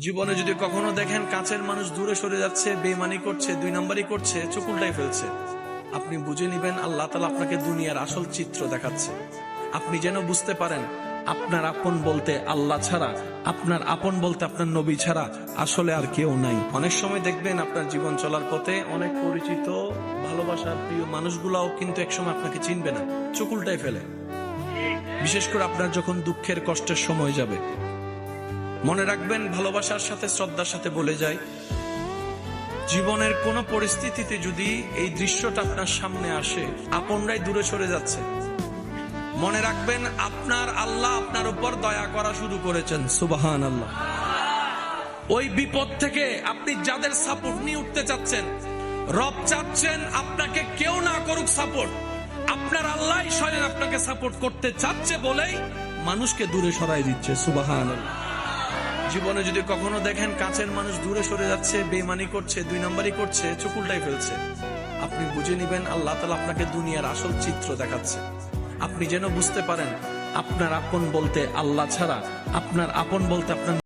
জীবনে যদি কখনো দেখেন কাছের মানুষ দূরে সরে যাচ্ছে, বেঈমানি করছে, দুই নাম্বারই করছে, চোখ উল্টাই ফেলছে, আপনি বুঝে নিবেন আল্লাহ তাআলা আপনাকে দুনিয়ার আসল চিত্র দেখাচ্ছে। আপনি যেন বুঝতে পারেন আপনার আপন বলতে আল্লাহ ছাড়া, আপনার আপন বলতে আপনার নবী ছাড়া আসলে আর কেউ নাই। অনেক সময় দেখবেন আপনার জীবন চলার পথে অনেক পরিচিত ভালোবাসার প্রিয় মানুষগুলাও কিন্তু একসময় আপনাকে চিনবে না, চোখ উল্টাই ফেলে। বিশেষ করে আপনার যখন দুঃখের কষ্টের সময় যাবে, মনে রাখবেন ভালোবাসার সাথে শ্রদ্ধার সাথে বলে যায়, জীবনের কোন পরিস্থিতিতে যদি এই দৃশ্যটা আপনার সামনে আসে, আপনরাই দূরে সরে যাচ্ছে, মনে রাখবেন আপনার আল্লাহ আপনার উপর দয়া করা শুরু করেছেন। সুবহানাল্লাহ। ওই বিপদ থেকে আপনি যাদের সাপোর্ট নিয়ে উঠতে চাচ্ছেন, রব চাচ্ছেন আপনাকে কেউ না করুক সাপোর্ট, আপনার আল্লাহ স্বয়ং আপনাকে সাপোর্ট করতে চাচ্ছে বলেই মানুষকে দূরে সরাই দিচ্ছে। সুবহানাল্লাহ। জীবনে যদি কখনো দেখেন কাছের মানুষ দূরে সরে যাচ্ছে, বেঈমানি করছে, দুই নাম্বারই করছে, চোখ উল্টাই ফেলছে, আপনি বুঝে নিবেন আল্লাহ তাআলা আপনাকে দুনিয়ার আসল চিত্র দেখাচ্ছে। আপনি যেন বুঝতে পারেন আপনার আপন বলতে আল্লাহ ছাড়া, আপনার আপন বলতে আপনার